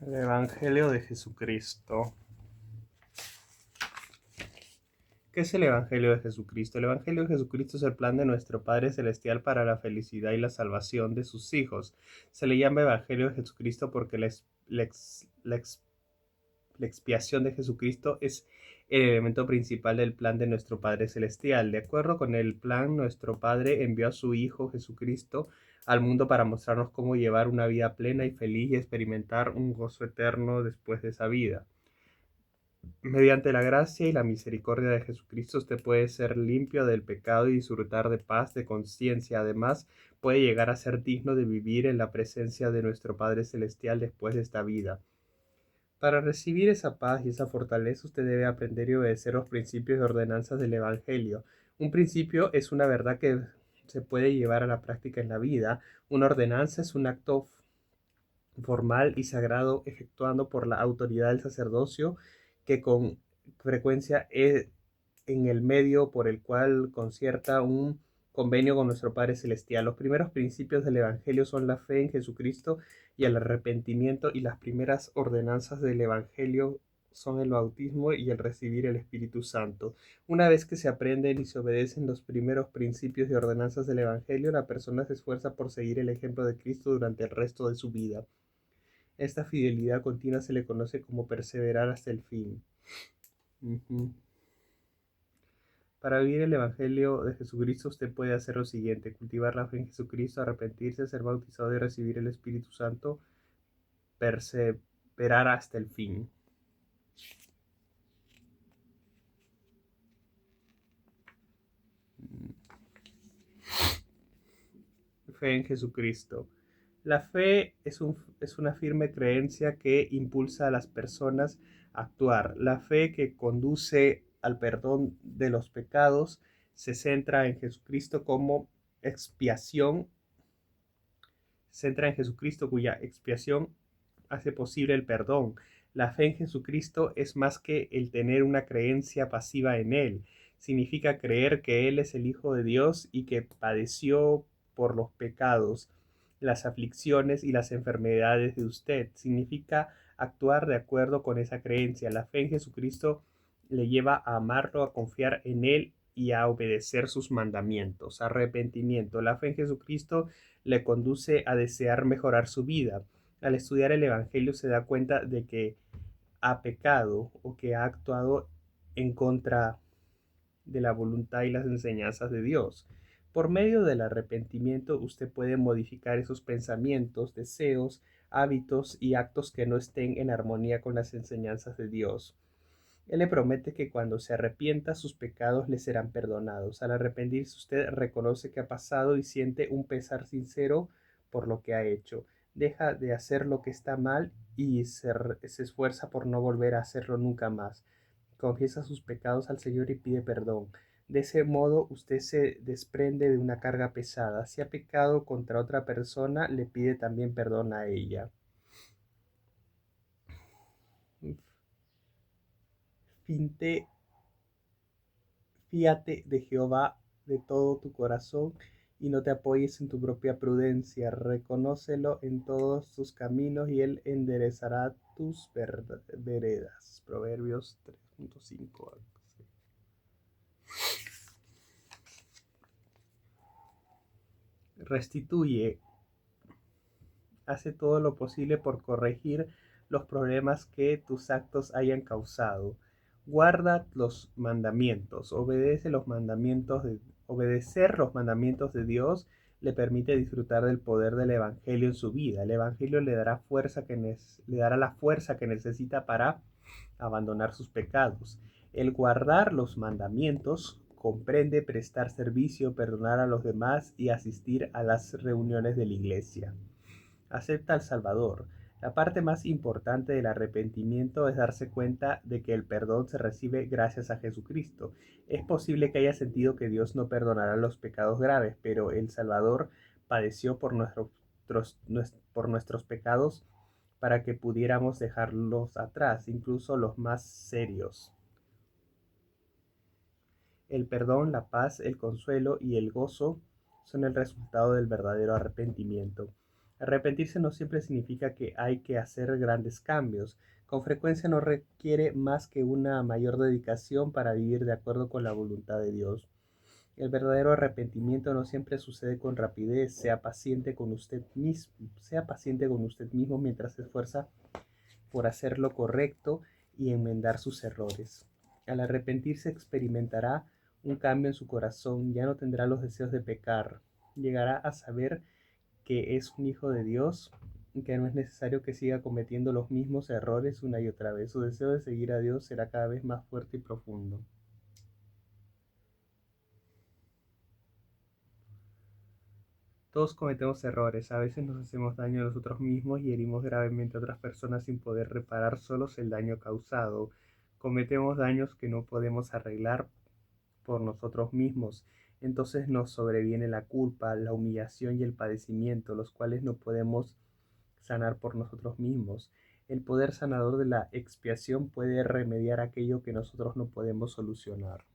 El Evangelio de Jesucristo. ¿Qué es el Evangelio de Jesucristo? El Evangelio de Jesucristo es el plan de nuestro Padre Celestial para la felicidad y la salvación de sus hijos. Se le llama Evangelio de Jesucristo porque la expiación de Jesucristo es el elemento principal del plan de nuestro Padre Celestial. De acuerdo con el plan, nuestro Padre envió a su Hijo Jesucristo al mundo para mostrarnos cómo llevar una vida plena y feliz y experimentar un gozo eterno después de esa vida. Mediante la gracia y la misericordia de Jesucristo, usted puede ser limpio del pecado y disfrutar de paz de conciencia. Además, puede llegar a ser digno de vivir en la presencia de nuestro Padre Celestial después de esta vida. Para recibir esa paz y esa fortaleza, usted debe aprender y obedecer los principios y ordenanzas del Evangelio. Un principio es una verdad que se puede llevar a la práctica en la vida. Una ordenanza es un acto formal y sagrado efectuado por la autoridad del sacerdocio que con frecuencia es en el medio por el cual concierta un convenio con nuestro Padre Celestial. Los primeros principios del Evangelio son la fe en Jesucristo y el arrepentimiento, y las primeras ordenanzas del Evangelio son el bautismo y el recibir el Espíritu Santo. Una vez que se aprenden y se obedecen los primeros principios y ordenanzas del Evangelio, la persona se esfuerza por seguir el ejemplo de Cristo durante el resto de su vida. Esta fidelidad continua se le conoce como perseverar hasta el fin. Uh-huh. Para vivir el Evangelio de Jesucristo, usted puede hacer lo siguiente: cultivar la fe en Jesucristo, arrepentirse, ser bautizado y recibir el Espíritu Santo, perseverar hasta el fin. Fe en Jesucristo. La fe es una firme creencia que impulsa a las personas a actuar. La fe que conduce al perdón de los pecados se centra en Jesucristo como expiación, se centra en Jesucristo cuya expiación hace posible el perdón. La fe en Jesucristo es más que el tener una creencia pasiva en Él. Significa creer que Él es el Hijo de Dios y que padeció por los pecados, las aflicciones y las enfermedades de usted. Significa actuar de acuerdo con esa creencia. La fe en Jesucristo le lleva a amarlo, a confiar en Él y a obedecer sus mandamientos. Arrepentimiento. La fe en Jesucristo le conduce a desear mejorar su vida. Al estudiar el Evangelio se da cuenta de que ha pecado o que ha actuado en contra de la voluntad y las enseñanzas de Dios. Por medio del arrepentimiento usted puede modificar esos pensamientos, deseos, hábitos y actos que no estén en armonía con las enseñanzas de Dios. Él le promete que cuando se arrepienta sus pecados le serán perdonados. Al arrepentirse usted reconoce que ha pasado y siente un pesar sincero por lo que ha hecho. Deja de hacer lo que está mal y se esfuerza por no volver a hacerlo nunca más. Confiesa sus pecados al Señor y pide perdón. De ese modo usted se desprende de una carga pesada. Si ha pecado contra otra persona, le pide también perdón a ella. Finte Fíate de Jehová de todo tu corazón y no te apoyes en tu propia prudencia. Reconócelo en todos tus caminos y Él enderezará tus veredas. Proverbios 3.5. Restituye. Hace todo lo posible por corregir los problemas que tus actos hayan causado. Guarda los mandamientos, obedecer los mandamientos de Dios le permite disfrutar del poder del Evangelio en su vida. El Evangelio le dará le dará la fuerza que necesita para abandonar sus pecados. El guardar los mandamientos comprende prestar servicio, perdonar a los demás y asistir a las reuniones de la iglesia. Acepta al Salvador. La parte más importante del arrepentimiento es darse cuenta de que el perdón se recibe gracias a Jesucristo. Es posible que haya sentido que Dios no perdonará los pecados graves, pero el Salvador padeció por nuestros pecados para que pudiéramos dejarlos atrás, incluso los más serios. El perdón, la paz, el consuelo y el gozo son el resultado del verdadero arrepentimiento. Arrepentirse no siempre significa que hay que hacer grandes cambios. Con frecuencia no requiere más que una mayor dedicación para vivir de acuerdo con la voluntad de Dios. El verdadero arrepentimiento no siempre sucede con rapidez. Sea paciente con usted mismo mientras se esfuerza por hacer lo correcto y enmendar sus errores. Al arrepentirse experimentará un cambio en su corazón, ya no tendrá los deseos de pecar, llegará a saber que es un hijo de Dios y que no es necesario que siga cometiendo los mismos errores una y otra vez. Su deseo de seguir a Dios será cada vez más fuerte y profundo. Todos cometemos errores, a veces nos hacemos daño a nosotros mismos y herimos gravemente a otras personas sin poder reparar solos el daño causado. Cometemos daños que no podemos arreglar por nosotros mismos. Entonces nos sobreviene la culpa, la humillación y el padecimiento, los cuales no podemos sanar por nosotros mismos. El poder sanador de la expiación puede remediar aquello que nosotros no podemos solucionar.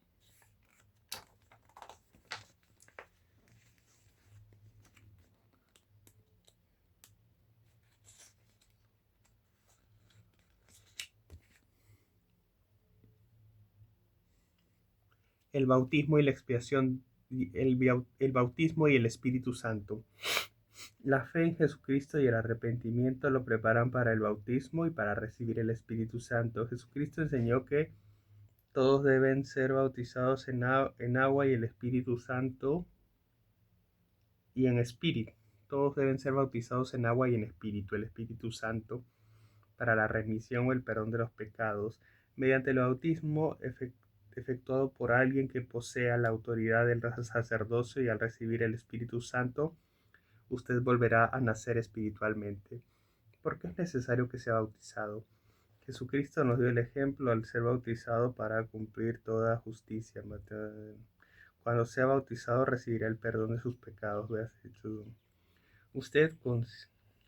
El bautismo y la expiación, el bautismo y el Espíritu Santo. La fe en Jesucristo y el arrepentimiento lo preparan para el bautismo y para recibir el Espíritu Santo. Jesucristo enseñó que todos deben ser bautizados en agua y el Espíritu Santo y en espíritu. Todos deben ser bautizados en agua y en espíritu, el Espíritu Santo, para la remisión o el perdón de los pecados, mediante el bautismo efectuado por alguien que posea la autoridad del sacerdocio, y al recibir el Espíritu Santo, usted volverá a nacer espiritualmente. ¿Por qué es necesario que sea bautizado? Jesucristo nos dio el ejemplo al ser bautizado para cumplir toda justicia. Cuando sea bautizado recibirá el perdón de sus pecados. Usted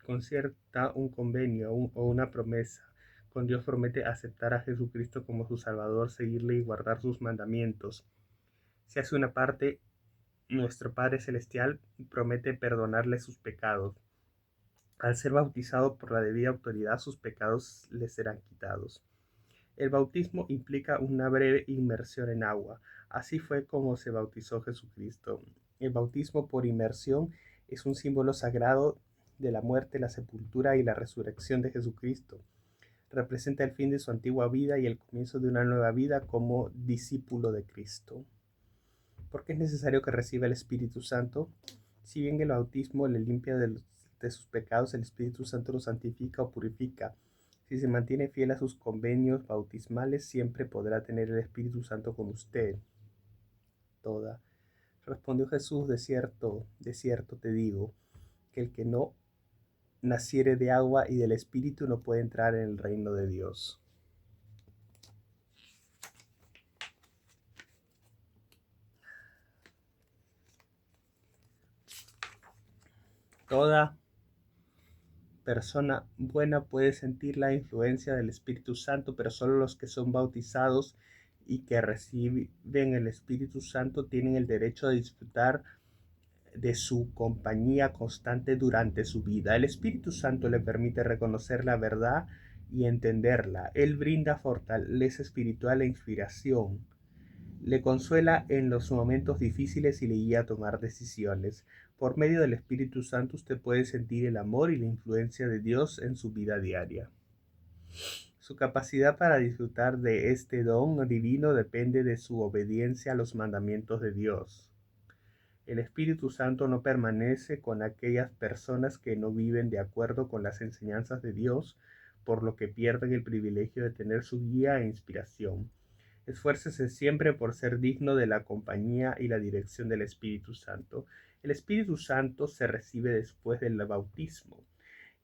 concierta un convenio o una promesa con Dios, promete aceptar a Jesucristo como su Salvador, seguirle y guardar sus mandamientos. Si hace una parte, nuestro Padre Celestial promete perdonarle sus pecados. Al ser bautizado por la debida autoridad, sus pecados le serán quitados. El bautismo implica una breve inmersión en agua. Así fue como se bautizó Jesucristo. El bautismo por inmersión es un símbolo sagrado de la muerte, la sepultura y la resurrección de Jesucristo. Representa el fin de su antigua vida y el comienzo de una nueva vida como discípulo de Cristo. ¿Por qué es necesario que reciba el Espíritu Santo? Si bien el bautismo le limpia de sus pecados, el Espíritu Santo lo santifica o purifica. Si se mantiene fiel a sus convenios bautismales, siempre podrá tener el Espíritu Santo con usted. Toda. Respondió Jesús: de cierto te digo, que el que no naciere de agua y del Espíritu no puede entrar en el reino de Dios. Toda persona buena puede sentir la influencia del Espíritu Santo, pero solo los que son bautizados y que reciben el Espíritu Santo tienen el derecho a disfrutar de su compañía constante durante su vida. El Espíritu Santo le permite reconocer la verdad y entenderla. Él brinda fortaleza espiritual e inspiración. Le consuela en los momentos difíciles y le guía a tomar decisiones. Por medio del Espíritu Santo usted puede sentir el amor y la influencia de Dios en su vida diaria. Su capacidad para disfrutar de este don divino depende de su obediencia a los mandamientos de Dios. El Espíritu Santo no permanece con aquellas personas que no viven de acuerdo con las enseñanzas de Dios, por lo que pierden el privilegio de tener su guía e inspiración. Esfuércese siempre por ser digno de la compañía y la dirección del Espíritu Santo. El Espíritu Santo se recibe después del bautismo.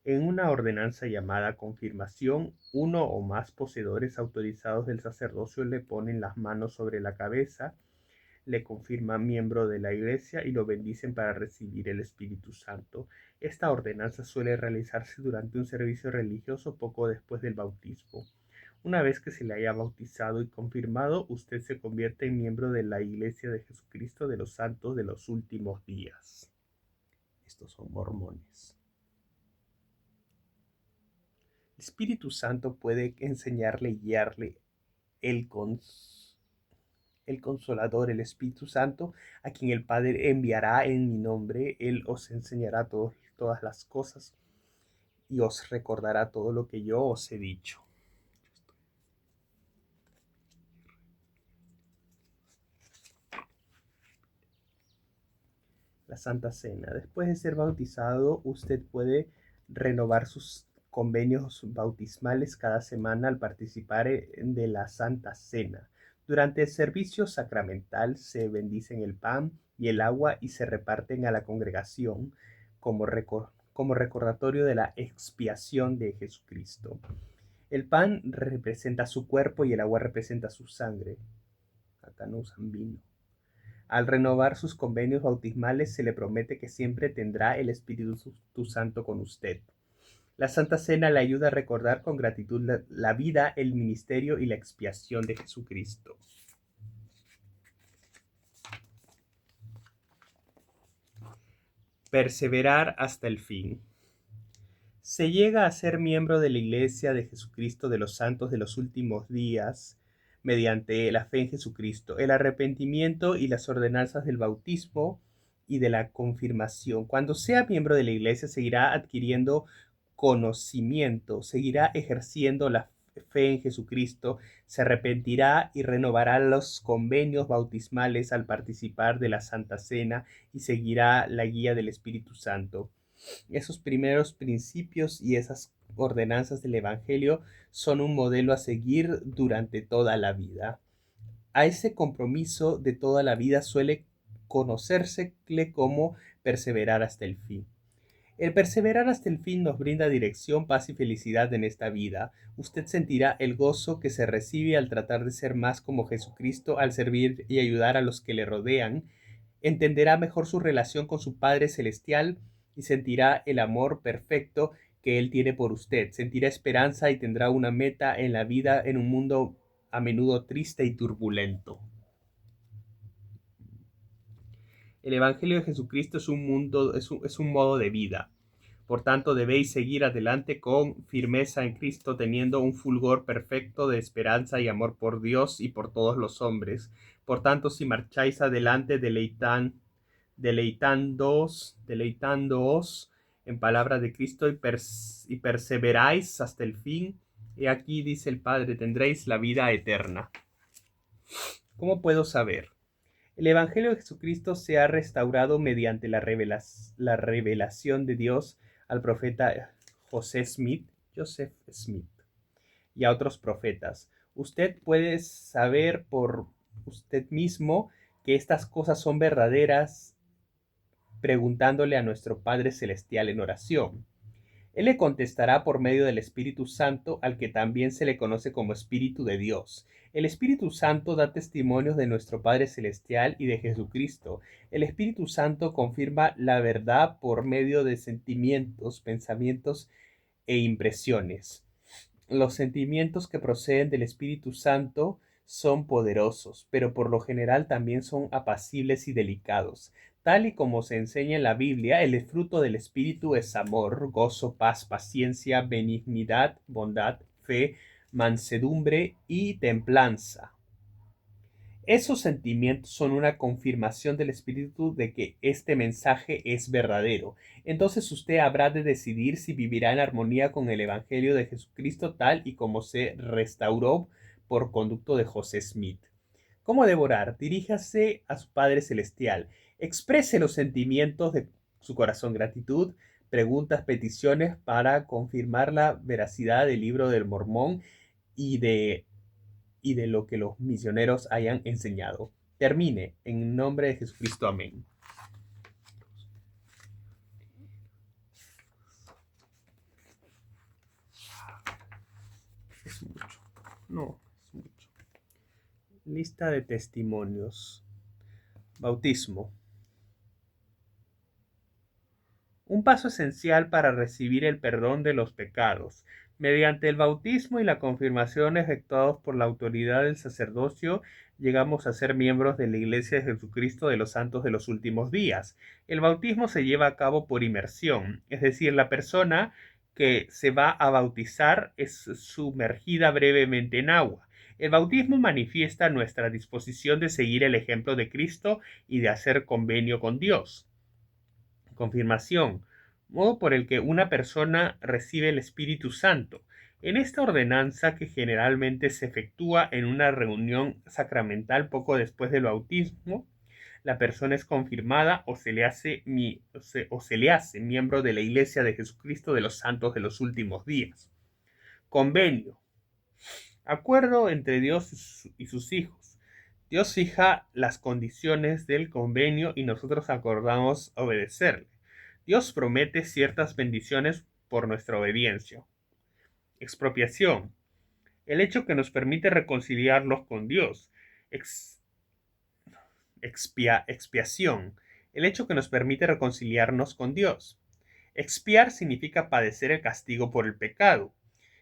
En una ordenanza llamada confirmación, uno o más poseedores autorizados del sacerdocio le ponen las manos sobre la cabeza, le confirman miembro de la Iglesia y lo bendicen para recibir el Espíritu Santo. Esta ordenanza suele realizarse durante un servicio religioso poco después del bautismo. Una vez que se le haya bautizado y confirmado, usted se convierte en miembro de la Iglesia de Jesucristo de los Santos de los Últimos Días. Estos son mormones. Espíritu Santo puede enseñarle y guiarle el, el Consolador, el Espíritu Santo, a quien el Padre enviará en mi nombre. Él os enseñará todas las cosas y os recordará todo lo que yo os he dicho. La Santa Cena. Después de ser bautizado, usted puede renovar sus convenios bautismales cada semana al participar de la Santa Cena. Durante el servicio sacramental se bendicen el pan y el agua y se reparten a la congregación como, como recordatorio de la expiación de Jesucristo. El pan representa su cuerpo y el agua representa su sangre. Acá no usan vino. Al renovar sus convenios bautismales se le promete que siempre tendrá el Espíritu Santo con usted. La Santa Cena le ayuda a recordar con gratitud la vida, el ministerio y la expiación de Jesucristo. Perseverar hasta el fin. Se llega a ser miembro de la Iglesia de Jesucristo de los Santos de los Últimos Días mediante la fe en Jesucristo, el arrepentimiento y las ordenanzas del bautismo y de la confirmación. Cuando sea miembro de la Iglesia seguirá adquiriendo conocimiento, seguirá ejerciendo la fe en Jesucristo, se arrepentirá y renovará los convenios bautismales al participar de la Santa Cena y seguirá la guía del Espíritu Santo. Esos primeros principios y esas ordenanzas del Evangelio son un modelo a seguir durante toda la vida. A ese compromiso de toda la vida suele conocérsele como perseverar hasta el fin. El perseverar hasta el fin nos brinda dirección, paz y felicidad en esta vida. Usted sentirá el gozo que se recibe al tratar de ser más como Jesucristo, al servir y ayudar a los que le rodean. Entenderá mejor su relación con su Padre Celestial y sentirá el amor perfecto que Él tiene por usted. Sentirá esperanza y tendrá una meta en la vida en un mundo a menudo triste y turbulento. El Evangelio de Jesucristo es un modo de vida. Por tanto, debéis seguir adelante con firmeza en Cristo, teniendo un fulgor perfecto de esperanza y amor por Dios y por todos los hombres. Por tanto, si marcháis adelante deleitándoos en palabra de Cristo y perseveráis hasta el fin, y aquí dice el Padre, tendréis la vida eterna. ¿Cómo puedo saber? El Evangelio de Jesucristo se ha restaurado mediante la revelación de Dios al profeta Joseph Smith y a otros profetas. Usted puede saber por usted mismo que estas cosas son verdaderas preguntándole a nuestro Padre Celestial en oración. Él le contestará por medio del Espíritu Santo, al que también se le conoce como Espíritu de Dios. El Espíritu Santo da testimonios de nuestro Padre Celestial y de Jesucristo. El Espíritu Santo confirma la verdad por medio de sentimientos, pensamientos e impresiones. Los sentimientos que proceden del Espíritu Santo son poderosos, pero por lo general también son apacibles y delicados. Tal y como se enseña en la Biblia, el fruto del Espíritu es amor, gozo, paz, paciencia, benignidad, bondad, fe, mansedumbre y templanza. Esos sentimientos son una confirmación del Espíritu de que este mensaje es verdadero. Entonces usted habrá de decidir si vivirá en armonía con el Evangelio de Jesucristo tal y como se restauró por conducto de José Smith. ¿Cómo debo orar? Diríjase a su Padre Celestial. Exprese los sentimientos de su corazón, gratitud, preguntas, peticiones para confirmar la veracidad del libro del Mormón y de lo que los misioneros hayan enseñado. Termine. En nombre de Jesucristo. Amén. Es mucho. No, es mucho. Lista de testimonios. Bautismo. Un paso esencial para recibir el perdón de los pecados. Mediante el bautismo y la confirmación efectuados por la autoridad del sacerdocio, llegamos a ser miembros de la Iglesia de Jesucristo de los Santos de los Últimos Días. El bautismo se lleva a cabo por inmersión, es decir, la persona que se va a bautizar es sumergida brevemente en agua. El bautismo manifiesta nuestra disposición de seguir el ejemplo de Cristo y de hacer convenio con Dios. Confirmación, modo por el que una persona recibe el Espíritu Santo. En esta ordenanza, que generalmente se efectúa en una reunión sacramental poco después del bautismo, la persona es confirmada o se le hace miembro de la Iglesia de Jesucristo de los Santos de los Últimos Días. Convenio. Acuerdo entre Dios y sus hijos. Dios fija las condiciones del convenio y nosotros acordamos obedecerle. Dios promete ciertas bendiciones por nuestra obediencia. Expropiación. El hecho que nos permite reconciliarnos con Dios. Expiación. El hecho que nos permite reconciliarnos con Dios. Expiar significa padecer el castigo por el pecado,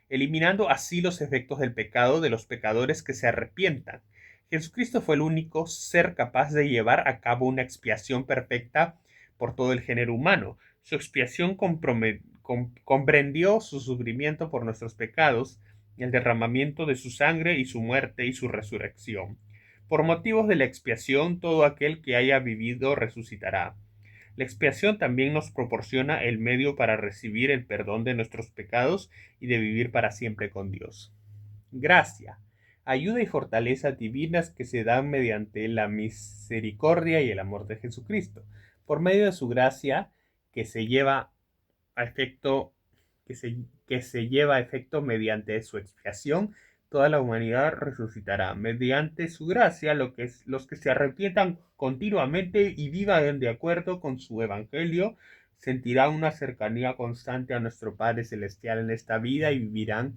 eliminando así los efectos del pecado de los pecadores que se arrepientan. Jesucristo fue el único ser capaz de llevar a cabo una expiación perfecta por todo el género humano. Su expiación comprendió su sufrimiento por nuestros pecados, el derramamiento de su sangre y su muerte y su resurrección. Por motivos de la expiación, todo aquel que haya vivido resucitará. La expiación también nos proporciona el medio para recibir el perdón de nuestros pecados y de vivir para siempre con Dios. Gracia, ayuda y fortaleza divinas que se dan mediante la misericordia y el amor de Jesucristo. Por medio de su gracia que se lleva a efecto, que se lleva a efecto mediante su expiación, toda la humanidad resucitará. Mediante su gracia, los que se arrepientan continuamente y vivan de acuerdo con su evangelio, sentirán una cercanía constante a nuestro Padre Celestial en esta vida y vivirán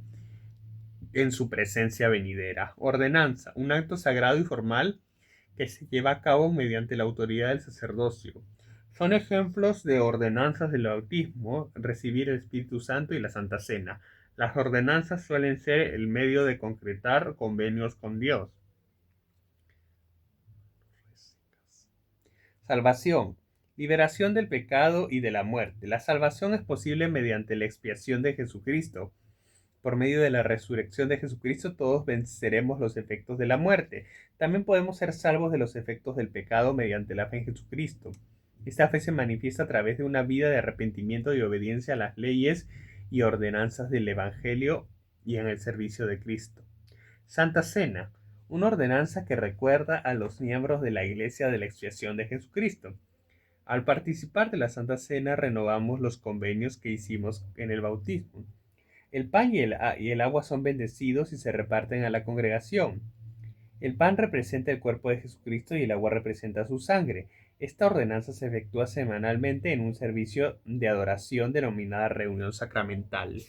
en su presencia venidera. Ordenanza, un acto sagrado y formal que se lleva a cabo mediante la autoridad del sacerdocio. Son ejemplos de ordenanzas del bautismo, recibir el Espíritu Santo y la Santa Cena. Las ordenanzas suelen ser el medio de concretar convenios con Dios. Salvación. Liberación del pecado y de la muerte. La salvación es posible mediante la expiación de Jesucristo. Por medio de la resurrección de Jesucristo todos venceremos los efectos de la muerte. También podemos ser salvos de los efectos del pecado mediante la fe en Jesucristo. Esta fe se manifiesta a través de una vida de arrepentimiento y obediencia a las leyes y ordenanzas del Evangelio y en el servicio de Cristo. Santa Cena, una ordenanza que recuerda a los miembros de la Iglesia de la expiación de Jesucristo. Al participar de la Santa Cena renovamos los convenios que hicimos en el bautismo. El pan y el agua son bendecidos y se reparten a la congregación. El pan representa el cuerpo de Jesucristo y el agua representa su sangre. Esta ordenanza se efectúa semanalmente en un servicio de adoración denominada reunión sacramental.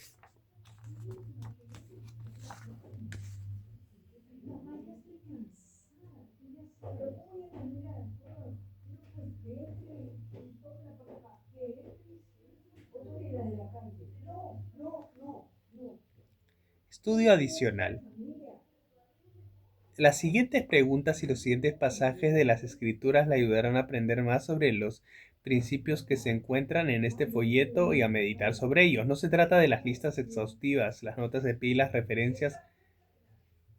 Estudio adicional. Las siguientes preguntas y los siguientes pasajes de las Escrituras le ayudarán a aprender más sobre los principios que se encuentran en este folleto y a meditar sobre ellos. No se trata de las listas exhaustivas, las notas de pie y las referencias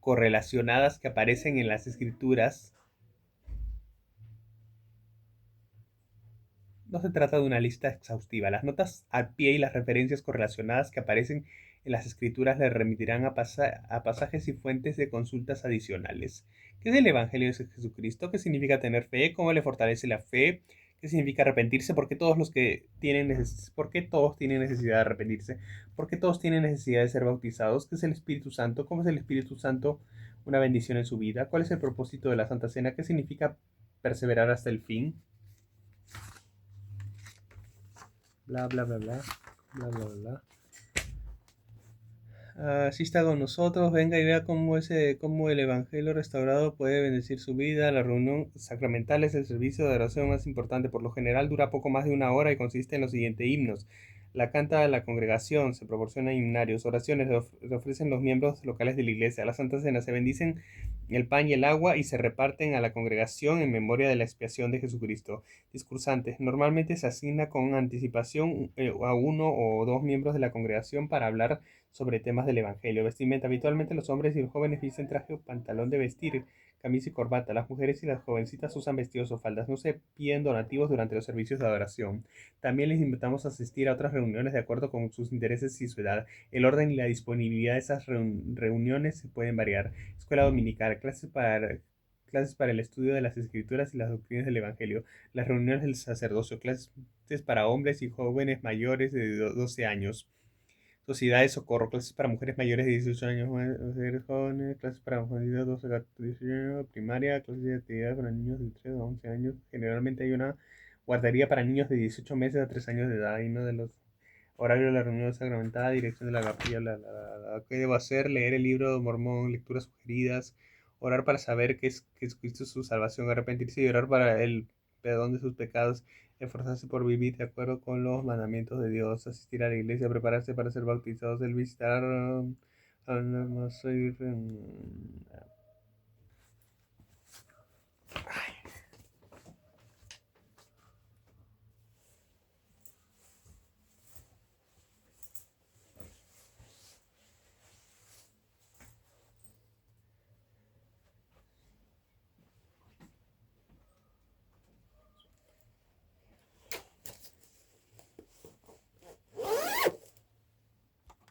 correlacionadas que aparecen en las Escrituras. No se trata de una lista exhaustiva. Las notas al pie y las referencias correlacionadas que aparecen en las escrituras le remitirán a pasajes y fuentes de consultas adicionales. ¿Qué es el Evangelio de Jesucristo? ¿Qué significa tener fe? ¿Cómo le fortalece la fe? ¿Qué significa arrepentirse? ¿Por qué todos tienen necesidad de arrepentirse? ¿Por qué todos tienen necesidad de ser bautizados? ¿Qué es el Espíritu Santo? ¿Cómo es el Espíritu Santo una bendición en su vida? ¿Cuál es el propósito de la Santa Cena? ¿Qué significa perseverar hasta el fin? Bla, bla, bla, bla, bla, bla, bla. Así está con nosotros, venga y vea cómo el Evangelio restaurado puede bendecir su vida. La reunión sacramental es el servicio de oración más importante. Por lo general dura poco más de una hora y consiste en los siguientes himnos. La canta la congregación, se proporciona himnarios, oraciones, le ofrecen los miembros locales de la iglesia. La Santa Cena se bendicen el pan y el agua y se reparten a la congregación en memoria de la expiación de Jesucristo. Discursantes. Normalmente se asigna con anticipación a uno o dos miembros de la congregación para hablar sobre temas del Evangelio. Vestimenta. Habitualmente los hombres y los jóvenes visten traje o pantalón de vestir, camisa y corbata. Las mujeres y las jovencitas usan vestidos o faldas. No se piden donativos durante los servicios de adoración. También les invitamos a asistir a otras reuniones de acuerdo con sus intereses y su edad. El orden y la disponibilidad de esas reuniones se pueden variar. Escuela dominical, clases para el estudio de las escrituras y las doctrinas del Evangelio, las reuniones del sacerdocio, clases para hombres y jóvenes mayores de 12 años. Sociedad de socorro, clases para mujeres mayores de 18 años, mujeres jóvenes, clases para mujeres de 12 a 18 años, primaria, clases de actividad para niños de 3 a 11 años. Generalmente hay una guardería para niños de 18 meses a 3 años de edad y no de los horarios de la reunión sacramentada, dirección de la capilla, ¿qué debo hacer? Leer el libro de Mormón, lecturas sugeridas, orar para saber que es Cristo su salvación, arrepentirse y orar para el perdón de sus pecados, esforzarse por vivir de acuerdo con los mandamientos de Dios, asistir a la iglesia, prepararse para ser bautizados, el visitar, no sé,